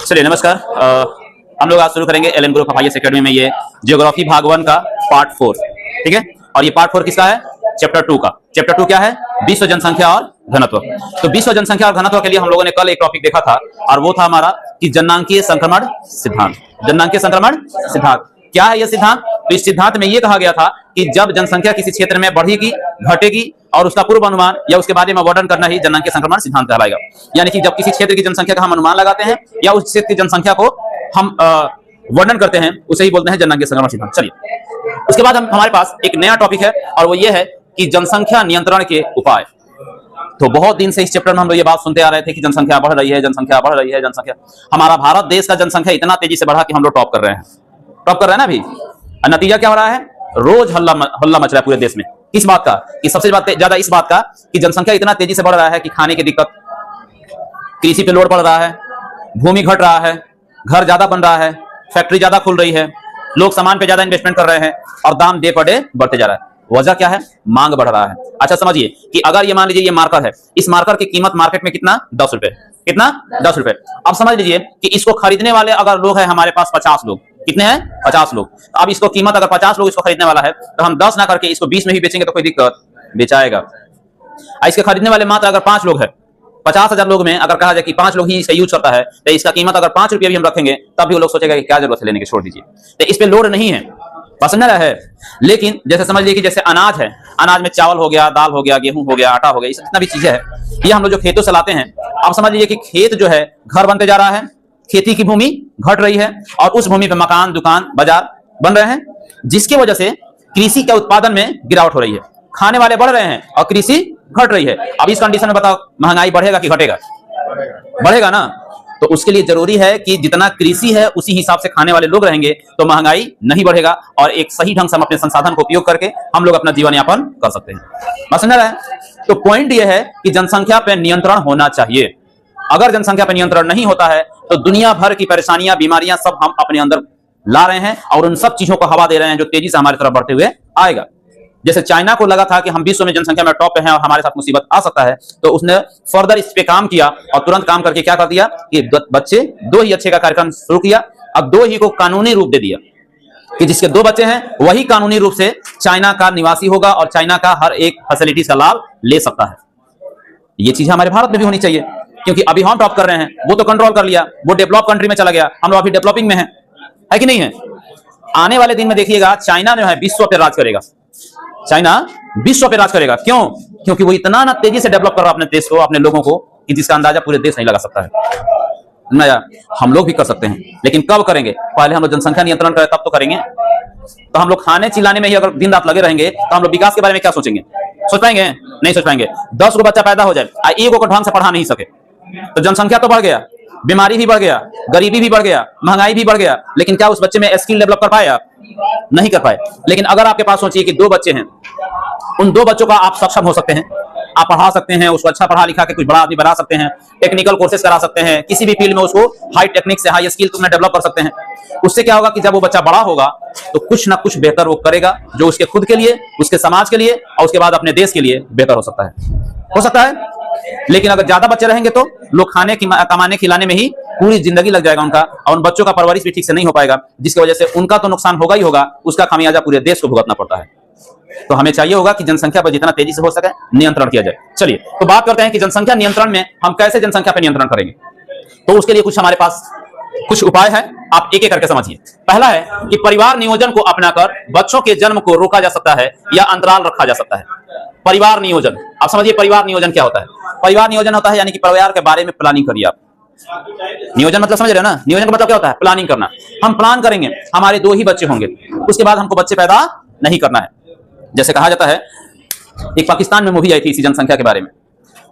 चलिए नमस्कार। हम लोग आज शुरू करेंगे Allen group of IAS academy में ये ज्योग्राफी भाग 1 का पार्ट 4, ठीक है। और ये पार्ट 4 किसका है? चैप्टर 2 का। चैप्टर 2 क्या है? विश्व जनसंख्या और घनत्व। तो विश्व जनसंख्या और घनत्व के लिए हम लोगों ने कल एक टॉपिक देखा था और वो था हमारा कि जननांकीय संक्रमण सिद्धांत। जननांकीय संक्रमण सिद्धांत क्या है? यह सिद्धांत, तो इस सिद्धांत में यह कहा गया था कि जब जनसंख्या किसी क्षेत्र में बढ़ेगी, घटेगी और उसका पूर्व अनुमान या उसके बारे में वर्णन करना ही जननांकीय संक्रमण सिद्धांत कहलाएगा। यानी कि जब किसी क्षेत्र की जनसंख्या का हम अनुमान लगाते हैं या उस क्षेत्र की जनसंख्या को हम वर्णन करते हैं, उसे ही बोलते हैं जननांकीय संक्रमण सिद्धांत। चलिए उसके बाद हमारे पास एक नया टॉपिक है और वो ये है कि जनसंख्या नियंत्रण के उपाय। तो बहुत दिन से इस चैप्टर में हम लोग ये बात सुनते आ रहे थे कि जनसंख्या बढ़ रही है, जनसंख्या बढ़ रही है, जनसंख्या। हमारा भारत देश का जनसंख्या इतना तेजी से बढ़ा कि हम लोग टॉप कर रहे हैं, टॉप कर रहे हैं ना अभी। नतीजा क्या हो रहा है? रोज हल्ला मच रहा है पूरे देश में। किस बात का? कि सबसे ज्यादा इस बात का कि जनसंख्या इतना तेजी से बढ़ रहा है कि खाने की दिक्कत, कृषि पे लोड पड़ रहा है, भूमि घट रहा है, घर ज्यादा बन रहा है, फैक्ट्री ज्यादा खुल रही है, लोग सामान पे ज्यादा इन्वेस्टमेंट कर रहे हैं और दाम डे पर डे बढ़ते जा रहा है। वजह क्या है? मांग बढ़ रहा है। अच्छा समझिए कि अगर ये मान लीजिए ये मार्कर है, इस मार्कर की कीमत मार्केट में कितना? 10 रुपए। कितना? 10 रुपए। अब समझ लीजिए कि इसको खरीदने वाले अगर लोग हैं हमारे पास 50 लोग। कितने हैं? 50 लोग। अब इसको कीमत अगर 50 लोग इसको खरीदने वाला है तो हम 10 ना करके इसको 20 में ही बेचेंगे तो कोई दिक्कत? बेचाएगा। इसके खरीदने वाले मात्र अगर 5 लोग हैं, 50,000 लोग में अगर कहा जाए कि 5 लोग ही इसका यूज करता है तो इसका कीमत अगर 5 रुपये भी हम रखेंगे तब भी वो लोग सोचेगा कि क्या जरूरत है लेने की, छोड़ दीजिए। तो इस पे लोड नहीं है, पसंद रहा है। लेकिन जैसे समझ लीजिए कि जैसे अनाज है, अनाज में चावल हो गया, दाल हो गया, गेहूं हो गया, आटा हो गया, जितना भी चीजें है ये हम लोग जो खेतों से लाते हैं। आप समझ लीजिए कि खेत जो है घर बनते जा रहा है, खेती की भूमि घट रही है और उस भूमि पे मकान, दुकान, बाजार बन रहे हैं, जिसकी वजह से कृषि के उत्पादन में गिरावट हो रही है। खाने वाले बढ़ रहे हैं और कृषि घट रही है। अब इस कंडीशन में बताओ महंगाई बढ़ेगा कि घटेगा? बढ़ेगा ना। तो उसके लिए जरूरी है कि जितना कृषि है उसी हिसाब से खाने वाले लोग रहेंगे तो महंगाई नहीं बढ़ेगा और एक सही ढंग से हम अपने संसाधन को उपयोग करके हम लोग अपना जीवन यापन कर सकते हैं। बात समझ रहा है? तो पॉइंट यह है कि जनसंख्या पर नियंत्रण होना चाहिए। अगर जनसंख्या पर नियंत्रण नहीं होता है तो दुनिया भर की परेशानियां, बीमारियां सब हम अपने अंदर ला रहे हैं और उन सब चीजों को हवा दे रहे हैं जो तेजी से हमारी तरफ बढ़ते हुए आएगा। जैसे चाइना को लगा था कि हम विश्व में जनसंख्या में टॉप पे हैं और हमारे साथ मुसीबत आ सकता है, तो उसने फर्दर इस पे काम किया और तुरंत काम करके क्या कर दिया कि बच्चे 2 ही अच्छे का कार्यक्रम शुरू किया। अब 2 ही को कानूनी रूप दे दिया कि जिसके 2 बच्चे हैं वही कानूनी रूप से चाइना का निवासी होगा और चाइना का हर एक फैसिलिटी का लाभ ले सकता है। ये चीज हमारे भारत में भी होनी चाहिए क्योंकि अभी हम टॉप कर रहे हैं, वो तो कंट्रोल कर लिया, वो डेवलप कंट्री में चला गया, हम लोग अभी डेवलपिंग में है कि नहीं है? आने वाले दिन में देखिएगा चाइना जो है विश्व पे राज करेगा। चाइना विश्व पे राज करेगा। क्यों? क्योंकि वो इतना ना तेजी से डेवलप कर रहा है अपने देश को, अपने लोगों को, कि जिसका अंदाजा पूरे देश नहीं लगा सकता है। नया हम लोग भी कर सकते हैं, लेकिन कब करेंगे? पहले हम लोग जनसंख्या नियंत्रण करें तब तो करेंगे। तो हम लोग खाने चिल्लाने में ही अगर दिन रात लगे रहेंगे तो हम लोग विकास के बारे में क्या सोचेंगे? सोच पाएंगे? नहीं सोच पाएंगे। 10 को बच्चा पैदा हो जाए, एक को ढंग से पढ़ा नहीं सके तो जनसंख्या तो बढ़ गया, बीमारी भी बढ़ गया, गरीबी भी बढ़ गया, महंगाई भी बढ़ गया, लेकिन क्या उस बच्चे में स्किल डेवलप कर पाए आप? नहीं कर पाए। लेकिन अगर आपके पास सोचिए कि 2 बच्चे हैं, उन 2 बच्चों का आप सक्षम हो सकते हैं, आप पढ़ा सकते हैं, उसको अच्छा पढ़ा लिखा के कुछ बड़ा आदमी बना सकते हैं, टेक्निकल कोर्सेज करा सकते हैं, किसी भी फील्ड में उसको हाई टेक्निक से हाई स्किल तुमने डेवलप कर सकते हैं। उससे क्या होगा कि जब वो बच्चा बड़ा होगा तो कुछ ना कुछ बेहतर वो करेगा जो उसके खुद के लिए, उसके समाज के लिए और उसके बाद अपने देश के लिए बेहतर हो सकता है। हो सकता है। लेकिन अगर ज्यादा बच्चे रहेंगे तो लोग खाने कमाने खिलाने में ही पूरी जिंदगी लग जाएगा उनका और उन बच्चों का परवरिश भी ठीक से नहीं हो पाएगा, जिसकी वजह से उनका तो नुकसान होगा ही होगा, उसका खामियाजा पूरे देश को भुगतना पड़ता है। तो हमें चाहिए होगा कि जनसंख्या पर जितना तेजी से हो सके नियंत्रण किया जाए। चलिए तो बात करते हैं कि जनसंख्या नियंत्रण में हम कैसे जनसंख्या पर नियंत्रण करेंगे। तो उसके लिए कुछ हमारे पास कुछ उपाय है, आप एक एक करके समझिए। पहला है कि परिवार नियोजन को अपनाकर बच्चों के जन्म को रोका जा सकता है या अंतराल रखा जा सकता है। परिवार नियोजन, आप समझिए परिवार नियोजन क्या होता है? परिवार नियोजन होता है यानी कि परिवार के बारे में प्लानिंग करिए आप। नियोजन मतलब समझ रहे हो ना? नियोजन का मतलब क्या होता है? प्लानिंग करना। हम प्लान करेंगे हमारे 2 ही बच्चे होंगे, उसके बाद हमको बच्चे पैदा नहीं करना है। जैसे कहा जाता है, एक पाकिस्तान में मूवी आई थी इसी जनसंख्या के बारे में,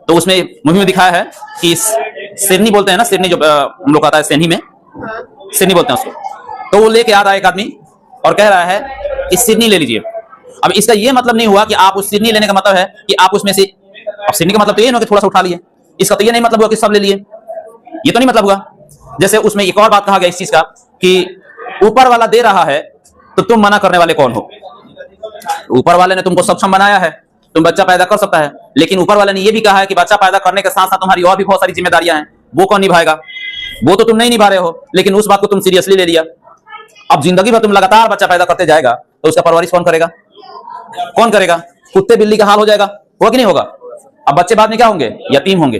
तो उसमें मूवी में दिखाया है कि सिडनी बोलते हैं ना, सिडनी जो हम लोग आता है सिडनी में, सिडनी बोलते हैं उसको। तो वो लेके आ रहा है एक आदमी और कह रहा है कि सिडनी ले लीजिए। अब इसका ये मतलब नहीं हुआ कि आप उस सिडनी लेने का मतलब है कि आप उसमें से, अब सिडनी का मतलब तो ये नहीं कि थोड़ा सा उठा लिए, इसका तो ये नहीं मतलब हुआ कि सब ले लिए, ये तो नहीं मतलब हुआ। जैसे उसमें एक और बात कहा गया इस चीज का कि ऊपर वाला दे रहा है तो तुम मना करने वाले कौन हो? ऊपर वाले ने तुमको सक्षम बनाया है, तुम बच्चा पैदा कर सकता है, लेकिन ऊपर वाले ने यह भी कहा है कि बच्चा पैदा करने के साथ साथ तुम्हारी और भी बहुत सारी जिम्मेदारियां हैं। वो कौन निभाएगा? वो तो तुम नहीं निभा रहे हो, लेकिन उस बात को तुम सीरियसली ले लिया। अब जिंदगी भर तुम लगातार बच्चा पैदा करते जाएगा तो उसका परवरिश कौन करेगा? कौन करेगा? कुत्ते बिल्ली का हाल हो जाएगा, होगा कि नहीं होगा? अब बच्चे बाद में क्या होंगे? यतीम होंगे।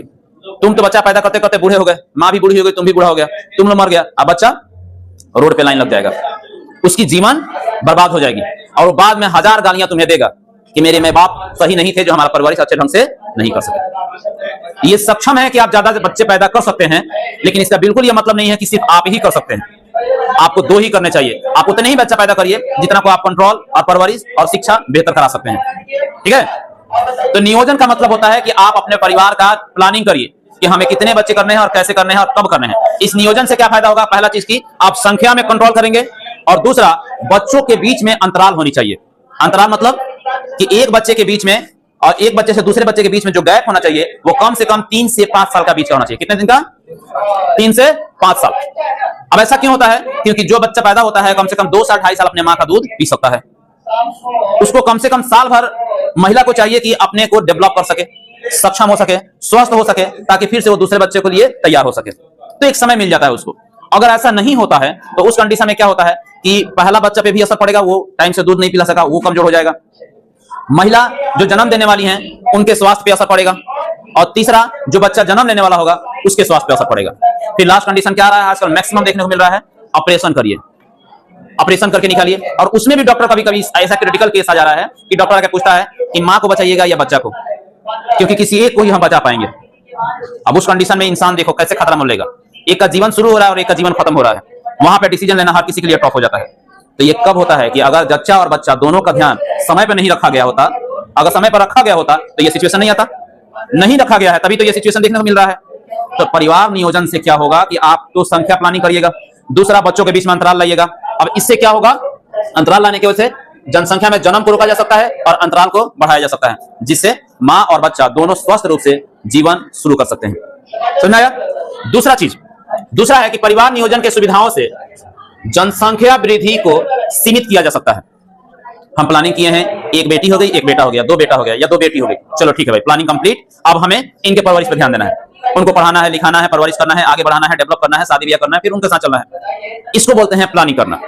तुम तो बच्चा पैदा करते करते बूढ़े हो गए, माँ भी बूढ़ी हो गई, तुम भी बूढ़ा हो गया, तुम लोग मर गया, अब बच्चा रोड पे लाइन लग जाएगा, उसकी जीवन बर्बाद हो जाएगी और वो बाद में हजार गालियां तुम्हें देगा कि मेरे माँ बाप सही नहीं थे जो हमारा परवरिश अच्छे ढंग से नहीं कर सके। ये सक्षम है कि आप ज्यादा बच्चे पैदा कर सकते हैं, लेकिन इसका बिल्कुल ये मतलब नहीं है कि सिर्फ आप ही कर सकते हैं। आपको दो ही करने चाहिए। आप उतने ही बच्चा पैदा करिए जितना को आप कंट्रोल और परवरिश और शिक्षा बेहतर करा सकते हैं। ठीक है? तो नियोजन का मतलब होता है कि आप अपने परिवार का प्लानिंग करिए कि हमें कितने बच्चे करने हैं और कैसे करने हैं और कब करने हैं। इस नियोजन से क्या फायदा होगा? पहला चीज की आप संख्या में कंट्रोल करेंगे, और दूसरा बच्चों के बीच में अंतराल होनी चाहिए। अंतराल मतलब कि एक बच्चे के बीच में और एक बच्चे से दूसरे बच्चे के बीच में जो गैप होना चाहिए वो कम से कम 3 से 5 साल का बीच का होना चाहिए। कितने दिन का? 3 से 5 साल। अब ऐसा क्यों होता है? क्योंकि जो बच्चा पैदा होता है कम से कम 2 साल 2.5 साल अपने माँ का दूध पी सकता है। उसको कम से कम साल भर महिला को चाहिए कि अपने को डेवलप कर सके, सक्षम हो सके, स्वस्थ हो सके, ताकि फिर से वो दूसरे बच्चे के लिए तैयार हो सके। तो एक समय मिल जाता है उसको। अगर ऐसा नहीं होता है तो उस कंडीशन में क्या होता है कि पहला बच्चा पे भी असर पड़ेगा, वो टाइम से दूध नहीं पिला सका, वो कमजोर हो जाएगा। महिला जो जन्म देने वाली हैं उनके स्वास्थ्य पे असर पड़ेगा, और तीसरा जो बच्चा जन्म लेने वाला होगा उसके स्वास्थ्य पे असर पड़ेगा। फिर लास्ट कंडीशन क्या आ रहा है आजकल मैक्सिमम देखने को मिल रहा है? ऑपरेशन करिए, ऑपरेशन करके निकालिए। और उसमें भी डॉक्टर कभी कभी ऐसा क्रिटिकल केस आ जा रहा है कि डॉक्टर आके पूछता है कि माँ को बचाइएगा या बच्चा को, क्योंकि किसी एक को ही हम बचा पाएंगे। अब उस कंडीशन में इंसान देखो कैसे खतरा मोल लेगा। एक का जीवन शुरू हो रहा है और एक का जीवन खत्म हो रहा है, वहां पे डिसीजन लेना हर किसी के लिए टफ हो जाता है। तो ये कब होता है कि अगर जच्चा और बच्चा दोनों का ध्यान समय पर नहीं रखा गया होता, अगर समय पर रखा गया होता तो ये सिचुएशन नहीं आता, नहीं रखा गया है तभी तो ये सिचुएशन देखने को मिल रहा है। तो परिवार नियोजन से क्या होगा कि आप तो संख्या प्लानिंग करिएगा, दूसरा बच्चों के बीच में अंतराल लाइएगा। अब इससे क्या होगा? अंतराल लाने की वजह से जनसंख्या में जन्म को रोका जा सकता है और अंतराल को बढ़ाया जा सकता है, जिससे माँ और बच्चा दोनों स्वस्थ रूप से जीवन शुरू कर सकते हैं। समझ आया? दूसरा है कि परिवार नियोजन के सुविधाओं से जनसंख्या वृद्धि को सीमित किया जा सकता है। हम प्लानिंग किए हैं, एक बेटी हो गई, एक बेटा हो गया, 2 बेटा हो गया या 2 बेटी हो गई, चलो ठीक है भाई, प्लानिंग कंप्लीट। अब हमें इनके परवरिश पर ध्यान देना है, उनको पढ़ाना है, लिखाना है, परवरिश करना है, आगे बढ़ाना है, डेवलप करना है, शादी ब्याह करना है, फिर उनके साथ चलना है। इसको बोलते हैं प्लानिंग करना।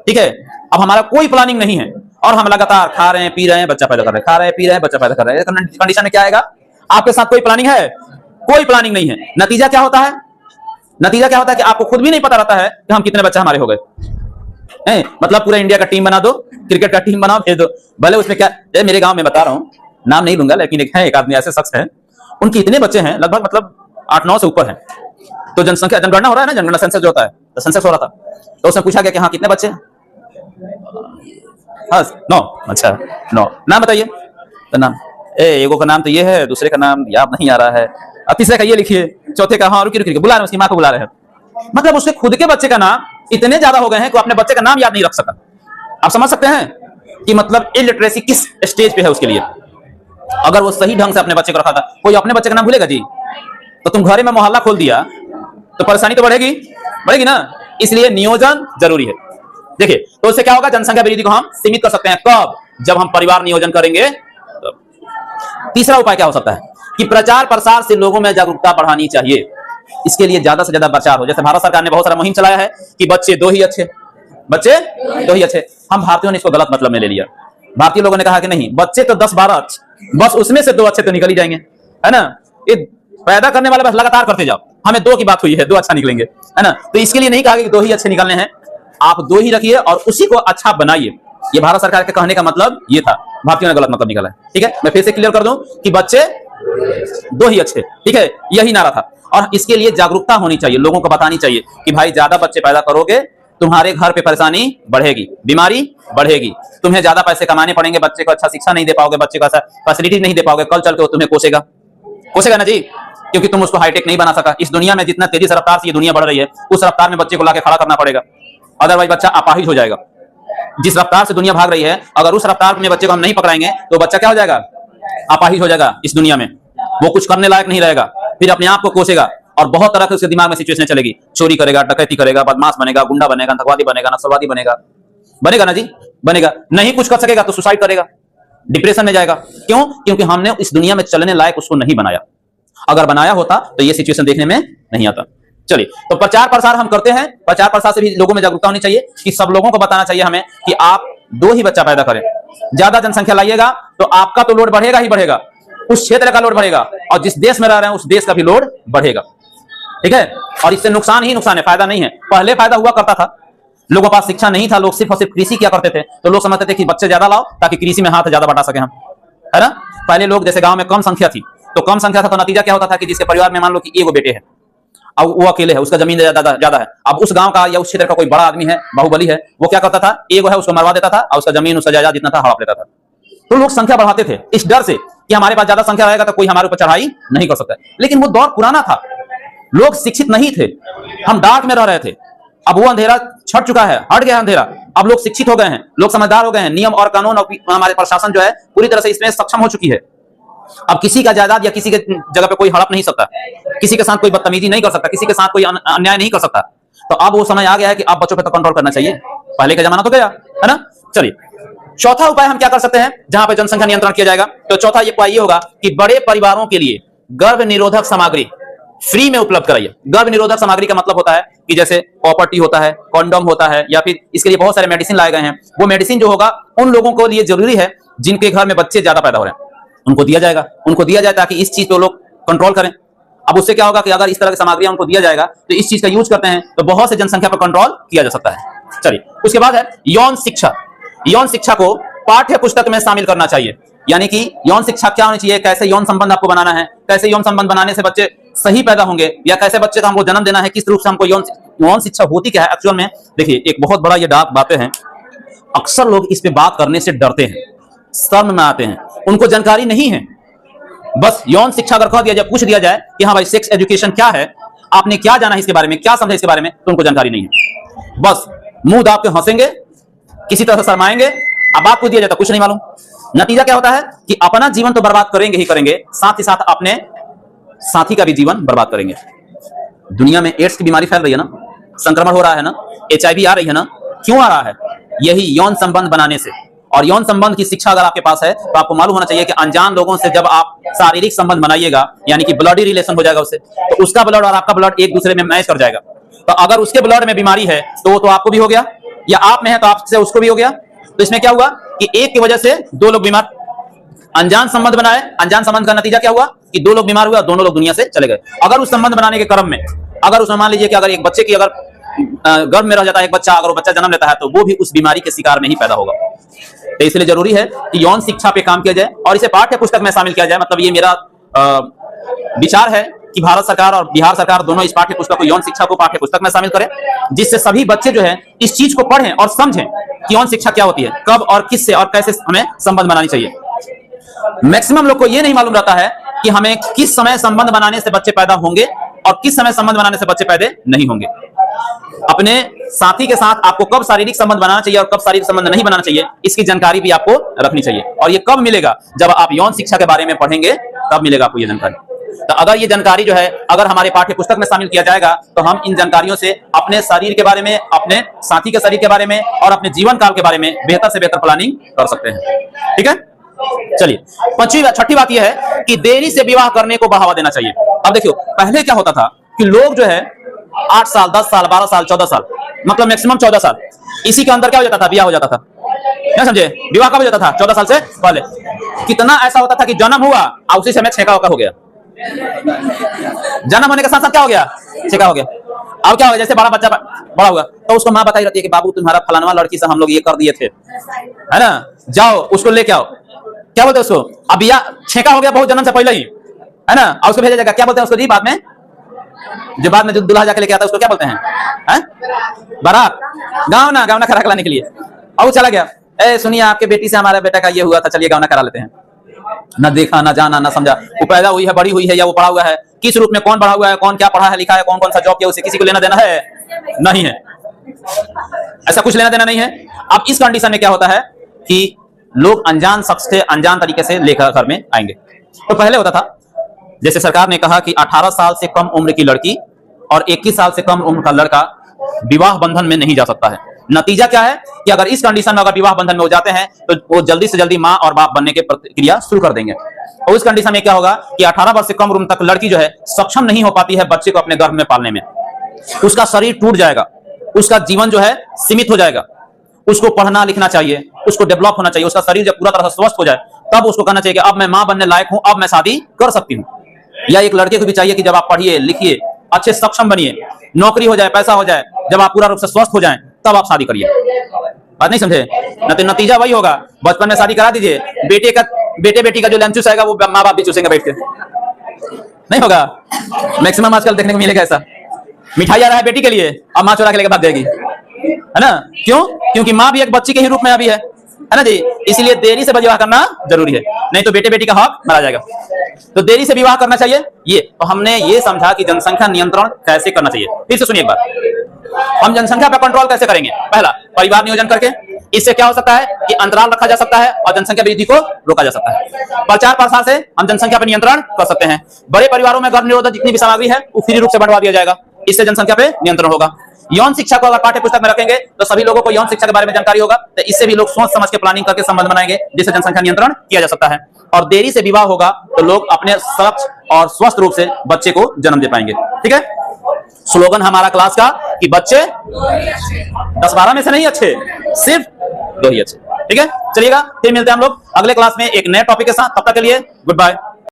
ठीक है? अब हमारा कोई प्लानिंग नहीं है और हम लगातार खा रहे हैं, पी रहे हैं, बच्चा पैदा कर रहे हैं, खा रहे हैं, पी रहे हैं, बच्चा पैदा कर रहे हैं। कंडीशन में क्या आएगा? आपके साथ कोई प्लानिंग है? कोई प्लानिंग नहीं है। नतीजा क्या होता है? नतीजा क्या होता है कि आपको खुद भी नहीं पता रहता है कि हम कितने बच्चे हमारे हो गए। मतलब पूरा इंडिया का टीम बना दो, क्रिकेट का टीम बनाओ, भेज दो, भले उसमें क्या, मेरे गांव में बता रहा हूँ, नाम नहीं लूंगा, लेकिन एक आदमी ऐसे शख्स है, उनके इतने बच्चे हैं लगभग मतलब 8-9 से ऊपर है। तो जनसंख्या जनगणना हो रहा है ना, जनगणना सेंसस जो होता है, तो सेंसस हो रहा था, तो उसने पूछा गया कि हाँ कितने बच्चे हैं? हाँ 9। अच्छा 9 नाम बताइए। तो नाम एगो का नाम तो ये है, दूसरे का नाम याद नहीं आ रहा है, तीसरे का ये लिखिए, चौथे का, हाँ रुकिए बुला रहे हैं, उसकी माँ को बुला रहे हैं। मतलब उसके खुद के बच्चे का नाम इतने ज्यादा हो गए हैं कि अपने बच्चे का नाम याद नहीं रख सका। आप समझ सकते हैं कि मतलब इलिटरेसी किस स्टेज पे है उसके लिए। अगर वो सही ढंग से अपने बच्चे को रखा था, कोई अपने बच्चे का नाम भूलेगा जी? तो तुम घरे में मोहल्ला खोल दिया तो परेशानी तो बढ़ेगी ना। इसलिए नियोजन जरूरी है। देखिए तो उससे क्या होगा? जनसंख्या वृद्धि को हम सीमित कर सकते हैं। कब? जब हम परिवार नियोजन करेंगे। तीसरा उपाय क्या हो सकता है कि प्रचार प्रसार से लोगों में जागरूकता बढ़ानी चाहिए। इसके लिए ज्यादा से ज्यादा प्रचार हो। जैसे भारत सरकार ने बहुत सारा मुहिम चलाया है कि बच्चे 2 ही अच्छे, बच्चे 2 ही अच्छे। हम भारतीयों ने इसको गलत मतलब में ले लिया। भारतीय लोगों ने कहा कि नहीं, बच्चे तो 10-12 अच्छे, बस उसमें से 2 अच्छे तो निकल ही जाएंगे, है ना। ये पैदा करने वाले बस लगातार करते जाओ, हमें 2 की बात हुई है, 2 अच्छा निकलेंगे, है ना। तो इसके लिए नहीं कहा कि 2 ही अच्छे निकलने हैं, आप 2 ही रखिए और उसी को अच्छा बनाइए। ये भारत सरकार के कहने का मतलब ये था, भारतीयों ने गलत मतलब निकाला है। ठीक है, मैं फिर से क्लियर कर दूं कि बच्चे 2 ही अच्छे, ठीक है, यही नारा था। और इसके लिए जागरूकता होनी चाहिए, लोगों को बतानी चाहिए कि भाई ज्यादा बच्चे पैदा करोगे तुम्हारे घर पे परेशानी बढ़ेगी, बीमारी बढ़ेगी, तुम्हें ज्यादा पैसे कमाने पड़ेंगे, बच्चे को अच्छा शिक्षा नहीं दे पाओगे, बच्चे को ऐसा फैसिलिटी नहीं दे पाओगे, कल चल के वो तुम्हें कोसेगा ना जी, क्योंकि तुम उसको हाईटेक नहीं बना सका। इस दुनिया में जितना तेजी से रफ्तार से ये दुनिया बढ़ रही है, उस रफ्तार में बच्चे को लाके खड़ा करना पड़ेगा, अदरवाइज बच्चा अपाहिज हो जाएगा। जिस रफ्तार से दुनिया भाग रही है, अगर उस रफ्तार में बच्चे को हम नहीं पकड़ाएंगे तो बच्चा क्या हो जाएगा? अपाहिज हो जाएगा। इस दुनिया में वो कुछ करने लायक नहीं रहेगा, फिर अपने आप को कोसेगा और बहुत तरह के उसके दिमाग में सिचुएशन चलेगी, चोरी करेगा, डकैती करेगा, बदमाश बनेगा, गुंडा बनेगा, आतंकवादी बनेगा, नक्सलवादी बनेगा ना जी, बनेगा। नहीं कुछ कर सकेगा तो सुसाइड करेगा, डिप्रेशन में जाएगा। क्यों? क्योंकि हमने इस दुनिया में चलने लायक उसको नहीं बनाया। अगर बनाया होता तो ये सिचुएशन देखने में नहीं आता। चलिए, तो प्रचार प्रसार हम करते हैं, प्रचार प्रसार से भी लोगों में जागरूकता होनी चाहिए कि सब लोगों को बताना चाहिए हमें कि आप 2 ही बच्चा पैदा करें। ज्यादा जनसंख्या लाइएगा तो आपका तो लोड बढ़ेगा ही बढ़ेगा, उस क्षेत्र का लोड बढ़ेगा, और जिस देश में रह रहे हैं उस देश का भी लोड बढ़ेगा। ठीक है, और इससे नुकसान ही नुकसान है, फायदा नहीं है। पहले फायदा हुआ करता था, लोगों के पास शिक्षा नहीं था, लोग सिर्फ और सिर्फ कृषि किया करते थे, तो लोग समझते थे कि बच्चे ज्यादा लाओ ताकि कृषि में हाथ ज्यादा बटा सके हम, है ना। पहले लोग, जैसे गांव में कम संख्या थी, तो कम संख्या था तो नतीजा क्या होता था कि जिसके परिवार में मान लो कि 1 बेटे है, अब वो अकेले है, उसका जमीन ज्यादा है, अब उस गांव का या उस क्षेत्र का कोई बड़ा आदमी है, बाहुबली है, वो क्या करता था, 1 है उसको मरवा देता था और उसका जमीन उसका जायदाद जितना था हड़प लेता था। तो लोग संख्या बढ़ाते थे इस डर से कि हमारे पास ज्यादा संख्या रहेगा तो कोई हमारे ऊपर चढ़ाई नहीं कर सकता। लेकिन वो दौर पुराना था, लोग शिक्षित नहीं थे, हम डार्क में रह रहे थे। अब वो अंधेरा छट चुका है, हट गया अंधेरा, अब लोग शिक्षित हो गए हैं, लोग समझदार हो गए हैं, नियम और कानून और हमारे प्रशासन जो है पूरी तरह से इसमें सक्षम हो चुकी है। अब किसी का जायदाद या किसी के जगह पे कोई हड़प नहीं सकता, किसी के साथ कोई बदतमीजी नहीं कर सकता, किसी के साथ कोई अन्याय नहीं कर सकता। तो अब वो समय आ गया है कि अब बच्चों पे तो कंट्रोल करना चाहिए, पहले का जमाना तो गया, है ना। चलिए, चौथा उपाय हम क्या कर सकते हैं जहां पे जनसंख्या नियंत्रण किया जाएगा, तो चौथा उपाय ये होगा कि बड़े परिवारों के लिए गर्भ निरोधक सामग्री फ्री में उपलब्ध कराइए। गर्भ निरोधक सामग्री का मतलब होता है कि जैसे प्रॉपर्टी होता है, कॉन्डम होता है, या फिर इसके लिए बहुत सारे मेडिसिन लाए गए हैं। वो मेडिसिन जो होगा उन लोगों को लिए जरूरी है जिनके घर में बच्चे ज्यादा पैदा हो रहे हैं, उनको दिया जाएगा, उनको दिया जाए ताकि इस चीज पे लोग कंट्रोल करें। अब उससे क्या होगा कि अगर इस तरह की सामग्री उनको दिया जाएगा तो इस चीज का यूज करते हैं तो बहुत से जनसंख्या पर कंट्रोल किया जा सकता है। चलिए, उसके बाद है यौन शिक्षा। यौन शिक्षा को पाठ्य पुस्तक में शामिल करना चाहिए, यानी कि यौन शिक्षा क्या होनी चाहिए, कैसे यौन संबंध आपको बनाना है, कैसे यौन संबंध बनाने से बच्चे सही पैदा होंगे, या कैसे बच्चे का हमको जन्म देना है, किस रूप से हमको यौन शिक्षा होती क्या है एक्चुअल में। देखिए, एक बहुत बड़ा ये डार्क बातें हैं, अक्सर लोग इस पे बात करने से डरते हैं, शर्म में आते हैं, उनको जानकारी नहीं है। बस यौन शिक्षा अगर कह दिया जाए, पूछ दिया जाए कि हाँ भाई सेक्स एजुकेशन क्या है, आपने क्या जाना है इसके बारे में, क्या समझा इसके बारे में, तो उनको जानकारी नहीं है। बस मुंह दाब के हंसेंगे, किसी तरह शर्माएंगे, अब आपको दिया जाता कुछ नहीं मालूम। नतीजा क्या होता है कि अपना जीवन तो बर्बाद करेंगे ही करेंगे, साथ ही साथ अपने साथी का भी जीवन बर्बाद करेंगे। दुनिया में एड्स की बीमारी फैल रही है ना, संक्रमण हो रहा है ना, HIV आ रही है ना, क्यों आ रहा है? यही यौन संबंध बनाने से। और यौन संबंध की शिक्षा अगर आपके पास है तो आपको मालूम होना चाहिए कि अनजान लोगों से जब आप शारीरिक संबंध बनाइएगा, यानी कि ब्लडी रिलेशन हो जाएगा उससे, तो उसका ब्लड और आपका ब्लड एक दूसरे में मैच कर जाएगा। तो अगर उसके ब्लड में बीमारी है तो वो तो आपको भी हो गया, या आप में है तो आपसे उसको भी हो गया। तो इसमें क्या हुआ कि एक की वजह से 2 लोग बीमार, अनजान संबंध बनाए, अनजान संबंध का नतीजा क्या हुआ कि 2 लोग बीमार हुए और दोनों लोग दुनिया से चले गए। अगर उस संबंध बनाने के क्रम में, अगर उसमें मान लीजिए कि अगर एक बच्चे की अगर गर्भ में रह जाता है एक बच्चा, अगर वो बच्चा जन्म लेता है तो वो भी उस बीमारी के शिकार में ही पैदा होगा। तो इसलिए जरूरी है कि यौन शिक्षा पे काम किया जाए और इसे पाठ्य पुस्तक में शामिल किया जाए। मतलब ये मेरा विचार है कि भारत सरकार और बिहार सरकार दोनों इस पाठ्य पुस्तक को, यौन शिक्षा को पाठ्य पुस्तक में शामिल करें, जिससे सभी बच्चे जो है इस चीज को पढ़ें और समझें कि यौन शिक्षा क्या होती है, कब और किससे और कैसे हमें संबंध बनानी चाहिए। मैक्सिमम लोग को यह नहीं मालूम रहता है कि हमें किस समय संबंध बनाने से बच्चे पैदा होंगे और किस समय संबंध बनाने से बच्चे पैदा नहीं होंगे। अपने साथी के साथ आपको कब शारीरिक संबंध बनाना चाहिए और कब शारीरिक संबंध नहीं बनाना चाहिए, इसकी जानकारी भी आपको रखनी चाहिए। और ये कब मिलेगा? जब आप यौन शिक्षा के बारे में पढ़ेंगे तब मिलेगा आपको ये जानकारी। तो अगर ये जानकारी जो है अगर हमारे पाठ्य पुस्तक में शामिल किया जाएगा तो हम इन जानकारियों से अपने शरीर के बारे में, अपने साथी के शरीर के बारे में और अपने जीवन काल के बारे में बेहतर से बेहतर प्लानिंग कर सकते हैं। ठीक है, चलिए छठी बात यह है कि देरी से विवाह करने को बढ़ावा देना चाहिए। अब देखियो, पहले क्या होता था कि लोग जो है 8 साल, 10 साल, 12 साल, 14 साल, मतलब मैक्सिमम 14 साल, इसी के अंदर क्या हो जाता था, ब्याह हो जाता था। क्या समझे? विवाह कब हो जाता था? 14 साल से पहले। कितना ऐसा होता था कि जन्म हुआ और उसी समय छेका हो गया, जन्म होने के साथ साथ क्या हो गया, छेका हो गया। अब क्या हो गया, जैसे बड़ा बच्चा बड़ा हुआ तो उसको माँ बताई रहती है कि बाबू तुम्हारा फलानवा लड़की से हम लोग ये कर दिए थे, है ना, जाओ उसको लेके आओ। क्या बोलते हैं उसको? अब या छेका हो गया बहुत जन्म से पहले ही, है ना, और उसको भेजा जाएगा। क्या बोलते हैं उसको जी बाद में, जो बाद में जो दूल्हा जाके लेके आता है उसको क्या बोलते हैं? बारात, गावना करा लाने के लिए। और चला गया, ए सुनिए आपके बेटी से हमारा बेटा का ये हुआ था, चलिए गावना करा लेते हैं। ना देखा, ना जाना, ना समझा, वो पैदा हुई है, बड़ी हुई है या वो पढ़ा हुआ है, किस रूप में कौन पढ़ा हुआ है, कौन क्या पढ़ा है लिखा है, कौन कौन सा जॉब किया, उसे किसी को लेना देना है नहीं है, ऐसा कुछ लेना देना नहीं है। अब इस कंडीशन में क्या होता है कि लोग अनजान शख्स से अनजान तरीके से लेकर घर में आएंगे। तो पहले होता था, जैसे सरकार ने कहा कि 18 साल से कम उम्र की लड़की और 21 साल से कम उम्र का लड़का विवाह बंधन में नहीं जा सकता है। नतीजा क्या है कि अगर इस कंडीशन में अगर विवाह बंधन में हो जाते हैं तो वो जल्दी से जल्दी माँ और बाप बनने की प्रक्रिया शुरू कर देंगे। और उस कंडीशन में क्या होगा कि 18 वर्ष से कम उम्र तक लड़की जो है सक्षम नहीं हो पाती है बच्चे को अपने गर्भ में पालने में। उसका शरीर टूट जाएगा, उसका जीवन जो है सीमित हो जाएगा। उसको पढ़ना लिखना चाहिए, उसको डेवलप होना चाहिए, उसका शरीर जब पूरा तरह से स्वस्थ हो जाए तब उसको कहना चाहिए कि अब मैं मां बनने लायक हूं, अब मैं शादी कर सकती हूं। या एक लड़के को भी चाहिए कि जब आप पढ़िए लिखिए, अच्छे सक्षम बनिए, नौकरी हो जाए, पैसा हो जाए, जब आप पूरा रूप से स्वस्थ हो जाएं तब आप शादी करिए। बात नहीं समझे? नतीजा वही होगा, बचपन में शादी करा दीजिए, बेटे बेटी का जो लंच चूसेगा वो माँ बाप भी चूसेंगे बैठ के, नहीं होगा? मैक्सिमम आजकल देखने को मिलेगा ऐसा। मिठाई आ रहा है बेटी के लिए, अब माँ चुरा के लेकर भाग जाएगी, है ना? क्यों? क्योंकि माँ भी एक बच्ची के ही रूप में अभी है ना जी? इसलिए देरी से विवाह करना जरूरी है, नहीं तो बेटे बेटी का हक मारा जाएगा। तो देरी से विवाह करना चाहिए। ये तो हमने ये समझा कि जनसंख्या नियंत्रण कैसे करना चाहिए। फिर से सुनिए एक बार, हम जनसंख्या पर कंट्रोल कैसे करेंगे? पहला, परिवार नियोजन करके। इससे क्या हो सकता है कि अंतराल रखा जा सकता है और जनसंख्या वृद्धि को रोका जा सकता है। प्रचार प्रसार से हम जनसंख्या पर नियंत्रण कर सकते हैं। बड़े परिवारों में गर्भ निरोधक जितनी भी सामग्री है वो फ्री रूप से बढ़वा दिया जाएगा, इससे जनसंख्या पे नियंत्रण होगा। यौन शिक्षा को अगर पाठ्य पुस्तक में रखेंगे तो सभी लोगों को यौन शिक्षा के बारे में जानकारी होगा, तो इससे भी लोग सोच समझ के प्लानिंग करके संबंध बनाएंगे, जिससे जनसंख्या नियंत्रण किया जा सकता है। और देरी से विवाह होगा तो लोग अपने स्वच्छ और स्वस्थ रूप से बच्चे को जन्म दे पाएंगे। ठीक है? स्लोगन हमारा क्लास का कि बच्चे 10-12 में से नहीं अच्छे, सिर्फ 2 ही अच्छे। ठीक है? चलिएगा, फिर मिलते हैं हम लोग अगले क्लास में एक नए टॉपिक के साथ। तब तक के लिए गुड बाय।